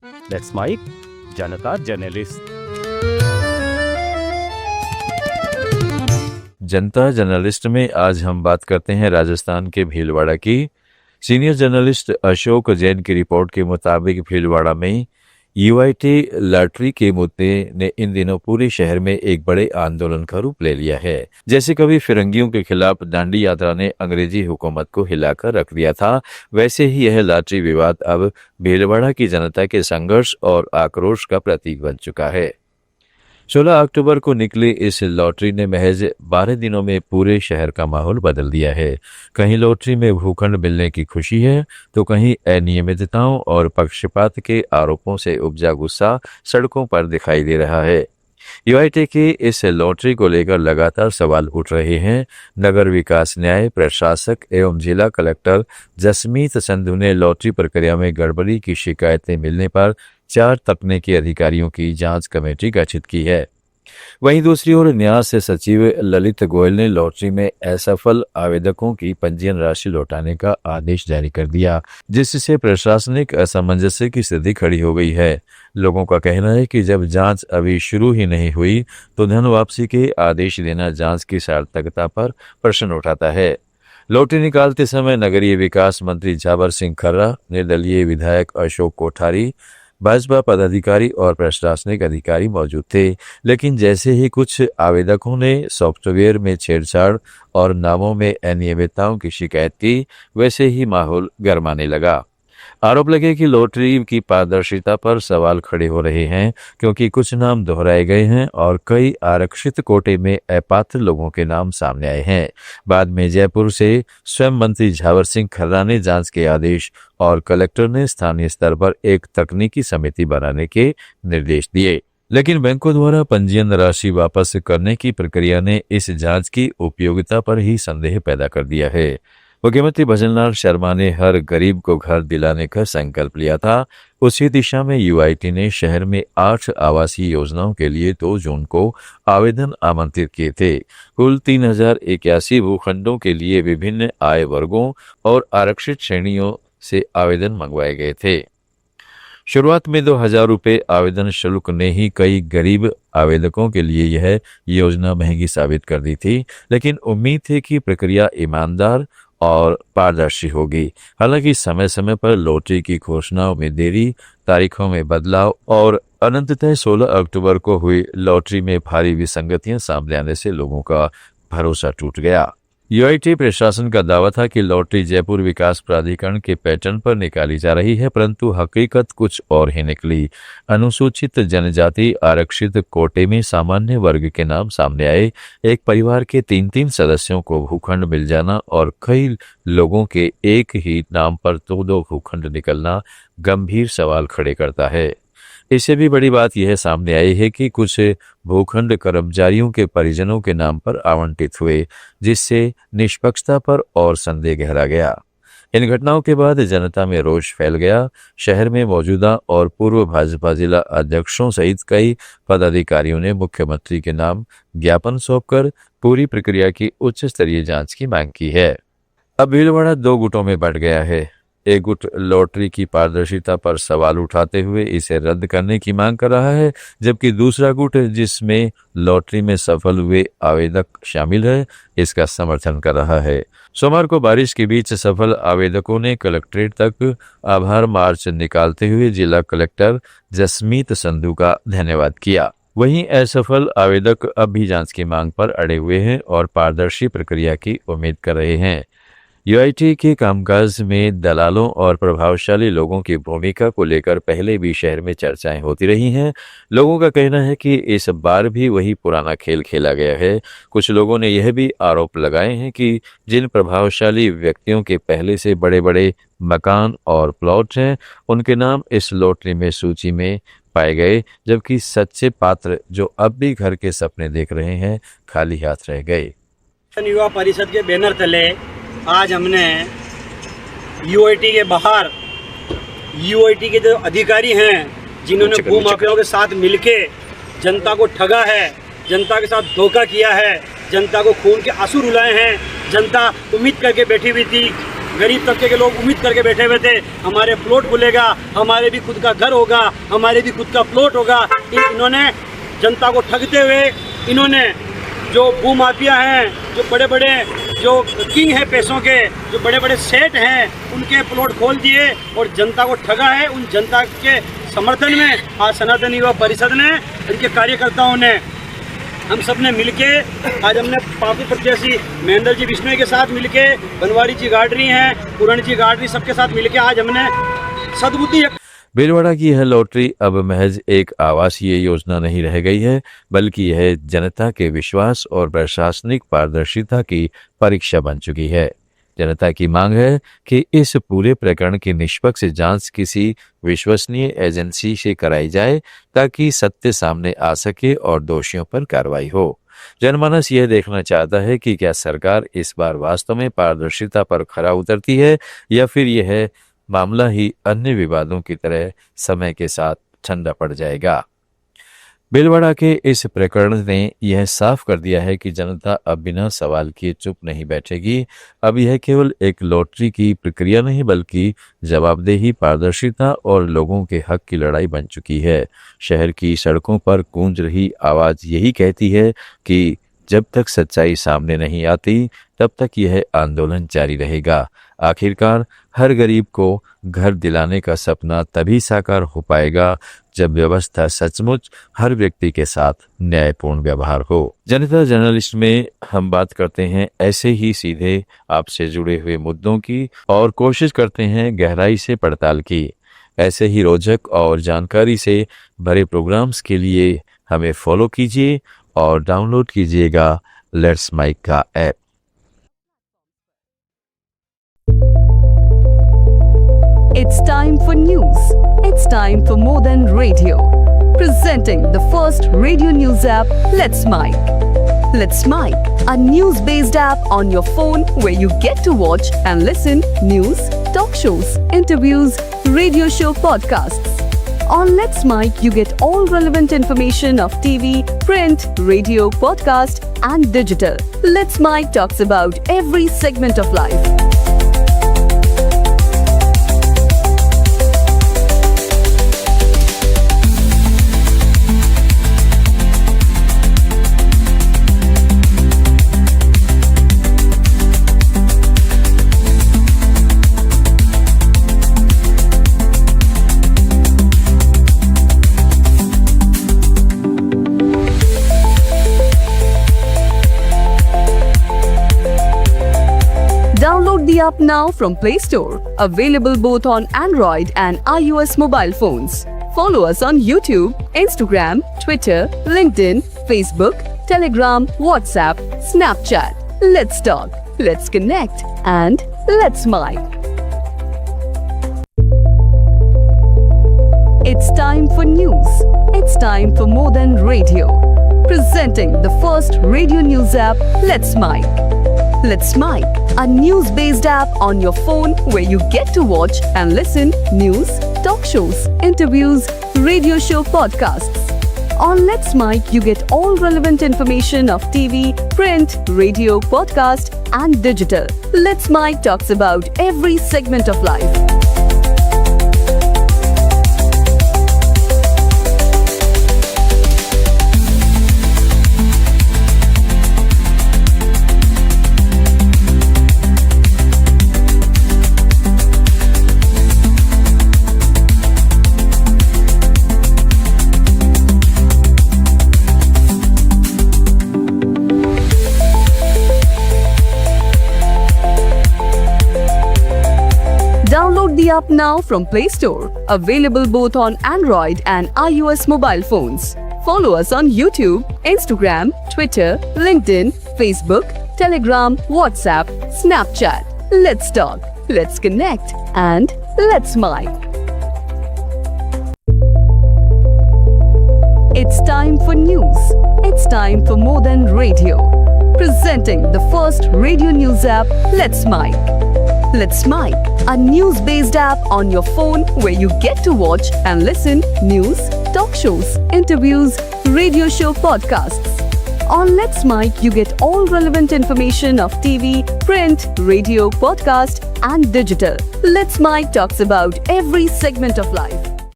That's Mike, Janata journalist. Janata journalist में आज हम बात करते हैं राजस्थान के भीलवाड़ा की। सीनियर जर्नलिस्ट अशोक जैन की रिपोर्ट के मुताबिक भीलवाड़ा में यूआईटी लॉटरी के मुद्दे ने इन दिनों पूरे शहर में एक बड़े आंदोलन का रूप ले लिया है। जैसे कभी फिरंगियों के खिलाफ दांडी यात्रा ने अंग्रेजी हुकूमत को हिलाकर रख दिया था, वैसे ही यह लॉटरी विवाद अब भीलवाड़ा की जनता के संघर्ष और आक्रोश का प्रतीक बन चुका है। 16 अक्टूबर को निकली इस लॉटरी ने महज 12 दिनों में पूरे शहर का माहौल बदल दिया है। कहीं लॉटरी में भूखंड मिलने की खुशी है, तो कहीं अनियमितताओं और पक्षपात के आरोपों से उपजा गुस्सा सड़कों पर दिखाई दे रहा है। यूआईटी की इस लॉटरी को लेकर लगातार सवाल उठ रहे हैं। नगर विकास, न्याय प्रशासक एवं जिला कलेक्टर जसमीत संधू ने लॉटरी प्रक्रिया में गड़बड़ी की शिकायतें मिलने पर 4 तकनीकी अधिकारियों की जांच कमेटी गठित की है। वहीं दूसरी ओर न्यास सचिव ललित गोयल ने लॉटरी में असफल आवेदकों की पंजीयन राशि लौटाने का आदेश जारी कर दिया, जिससे प्रशासनिक असमंजस्य की स्थिति खड़ी हो गई है। लोगों का कहना है कि जब जांच अभी शुरू ही नहीं हुई तो धन वापसी के आदेश देना जांच की सार्थकता पर प्रश्न उठाता है। लॉटरी निकालते समय नगरीय विकास मंत्री जाबर सिंह खर्रा, निर्दलीय विधायक अशोक कोठारी, भाजपा पदाधिकारी और प्रशासनिक अधिकारी मौजूद थे, लेकिन जैसे ही कुछ आवेदकों ने सॉफ्टवेयर में छेड़छाड़ और नामों में अनियमितताओं की शिकायत की, वैसे ही माहौल गरमाने लगा। आरोप लगे कि लॉटरी की पारदर्शिता पर सवाल खड़े हो रहे हैं, क्योंकि कुछ नाम दोहराए गए हैं और कई आरक्षित कोटे में अपात्र लोगों के नाम सामने आए हैं। बाद में जयपुर से स्वयं मंत्री जावर सिंह खर्रा ने जांच के आदेश और कलेक्टर ने स्थानीय स्तर पर एक तकनीकी समिति बनाने के निर्देश दिए, लेकिन बैंकों द्वारा पंजीयन राशि वापस करने की प्रक्रिया ने इस जांच की उपयोगिता पर ही संदेह पैदा कर दिया है। मुख्यमंत्री भजनलाल शर्मा ने हर गरीब को घर दिलाने का संकल्प लिया था। उसी दिशा में यूआईटी ने शहर में 8 आवासीय योजनाओं के लिए 2 जून को आवेदन आमंत्रित किए थे। कुल 3081 भूखंडों के लिए विभिन्न आय वर्गों और आरक्षित श्रेणियों से आवेदन मंगवाए गए थे। शुरुआत में 2000 रुपये आवेदन शुल्क ने ही कई गरीब आवेदकों के लिए यह योजना महंगी साबित कर दी थी, लेकिन उम्मीद थी कि प्रक्रिया ईमानदार और पारदर्शी होगी। हालांकि समय समय पर लॉटरी की घोषणाओं में देरी, तारीखों में बदलाव और अनंततः 16 अक्टूबर को हुई लॉटरी में भारी विसंगतियां सामने आने से लोगों का भरोसा टूट गया। यूआईटी प्रशासन का दावा था कि लॉटरी जयपुर विकास प्राधिकरण के पैटर्न पर निकाली जा रही है, परंतु हकीकत कुछ और ही निकली। अनुसूचित जनजाति आरक्षित कोटे में सामान्य वर्ग के नाम सामने आए। एक परिवार के 3-3 सदस्यों को भूखंड मिल जाना और कई लोगों के एक ही नाम पर 2-2 भूखंड निकलना गंभीर सवाल खड़े करता है। इससे भी बड़ी बात यह सामने आई है कि कुछ भूखंड कर्मचारियों के परिजनों के नाम पर आवंटित हुए, जिससे निष्पक्षता पर और संदेह गहरा गया। इन घटनाओं के बाद जनता में रोष फैल गया। शहर में मौजूदा और पूर्व भाजपा जिला अध्यक्षों सहित कई पदाधिकारियों ने मुख्यमंत्री के नाम ज्ञापन सौंपकर पूरी प्रक्रिया की उच्च स्तरीय जांच की मांग की है। अब भीलवाड़ा 2 गुटों में बढ़ गया है। एक गुट लॉटरी की पारदर्शिता पर सवाल उठाते हुए इसे रद्द करने की मांग कर रहा है, जबकि दूसरा गुट, जिसमें लॉटरी में सफल हुए आवेदक शामिल है, इसका समर्थन कर रहा है। सोमवार को बारिश के बीच सफल आवेदकों ने कलेक्ट्रेट तक आभार मार्च निकालते हुए जिला कलेक्टर जसमीत संधू का धन्यवाद किया। वहीं असफल आवेदक अब भी जांच की मांग पर अड़े हुए हैं और पारदर्शी प्रक्रिया की उम्मीद कर रहे हैं। यूआईटी के कामकाज में दलालों और प्रभावशाली लोगों की भूमिका को लेकर पहले भी शहर में चर्चाएं होती रही हैं। लोगों का कहना है कि इस बार भी वही पुराना खेल खेला गया है। कुछ लोगों ने यह भी आरोप लगाए हैं कि जिन प्रभावशाली व्यक्तियों के पहले से बड़े बड़े मकान और प्लॉट हैं, उनके नाम इस लॉटरी में सूची में पाए गए, जबकि सच्चे पात्र जो अब भी घर के सपने देख रहे हैं, खाली हाथ रह गए। युवा परिषद के बैनर तले आज हमने यूआईटी के बाहर यूआईटी के जो अधिकारी हैं, जिन्होंने भूमाफियाओं के साथ मिलके जनता को ठगा है, जनता के साथ धोखा किया है, जनता को खून के आंसू रुलाए हैं। जनता उम्मीद करके बैठी हुई थी गरीब तबके के लोग उम्मीद करके बैठे हुए थे हमारे प्लॉट खुलेगा, हमारे भी खुद का घर होगा, हमारे भी खुद का प्लॉट होगा। इन्होंने जनता को ठगते हुए इन्होंने जो भूमाफिया हैं, जो बड़े बड़े जो किंग हैं पैसों के, जो बड़े बड़े सेठ हैं, उनके प्लॉट खोल दिए और जनता को ठगा है। उन जनता के समर्थन में आज सनातन युवा परिषद ने, इनके कार्यकर्ताओं ने, हम सब ने मिलके आज हमने पार्टी प्रत्याशी महेंद्र जी बिश्नोई के साथ मिलके, बनवारी जी गार्डरी हैं, पूरण जी गार्डरी, सबके साथ मिलके आज हमने सद्बुद्धि। भीलवाड़ा की यह लॉटरी अब महज एक आवासीय योजना नहीं रह गई है, बल्कि यह जनता के विश्वास और प्रशासनिक पारदर्शिता की परीक्षा बन चुकी है। जनता की मांग है कि इस पूरे प्रकरण की निष्पक्ष जांच किसी विश्वसनीय एजेंसी से कराई जाए ताकि सत्य सामने आ सके और दोषियों पर कार्रवाई हो। जनमानस यह देखना चाहता है कि क्या सरकार इस बार वास्तव में पारदर्शिता पर खरा उतरती है या फिर यह मामला ही अन्य विवादों की तरह समय के साथ ठंडा पड़ जाएगा। भीलवाड़ा के इस प्रकरण ने यह साफ कर दिया है कि जनता अब बिना सवाल किए चुप नहीं बैठेगी। अब यह केवल एक लॉटरी की प्रक्रिया नहीं बल्कि जवाबदेही, पारदर्शिता और लोगों के हक की लड़ाई बन चुकी है। शहर की सड़कों पर गूंज रही आवाज यही कहती है कि जब तक सच्चाई सामने नहीं आती तब तक यह आंदोलन जारी रहेगा। आखिरकार हर गरीब को घर दिलाने का सपना तभी साकार हो पाएगा जब व्यवस्था सचमुच हर व्यक्ति के साथ न्यायपूर्ण व्यवहार हो। जनता जर्नलिस्ट में हम बात करते हैं ऐसे ही सीधे आपसे जुड़े हुए मुद्दों की और कोशिश करते हैं गहराई से पड़ताल की। ऐसे ही रोचक और जानकारी से भरे प्रोग्राम्स के लिए हमें फॉलो कीजिए और डाउनलोड कीजिएगा लेट्स माइक का app. It's time for news. It's time for more than radio. Presenting the first radio news app, Let's Mic. Let's Mic, a news-based app on your phone where you get to watch and listen news, talk shows, interviews, radio show podcasts. On Let's Mic, you get all relevant information of TV, print, radio, podcast, and digital. Let's Mic talks about every segment of life. Download the app now from Play Store. Available both on Android and iOS mobile phones. Follow us on YouTube, Instagram, Twitter, LinkedIn, Facebook, Telegram, WhatsApp, Snapchat. Let's talk, let's connect, and let's mic. It's time for news. It's time for more than radio. Presenting the first radio news app, Let's Mic. Let's Mic, a news-based app on your phone where you get to watch and listen news, talk shows, interviews, radio show podcasts. On Let's Mic, you get all relevant information of TV, print, radio, podcast, and digital. Let's Mic talks about every segment of life. Download the app now from Play Store. Available both on Android and iOS mobile phones. Follow us on YouTube, Instagram, Twitter, LinkedIn, Facebook, Telegram, WhatsApp, Snapchat. Let's talk, let's connect, and let's mic. It's time for news. It's time for more than radio. Presenting the first radio news app, Let's Mic. Let's Mic, a news-based app on your phone where you get to watch and listen news, talk shows, interviews, radio show podcasts. On Let's Mic, you get all relevant information of TV, print, radio, podcast, and digital. Let's Mic talks about every segment of life.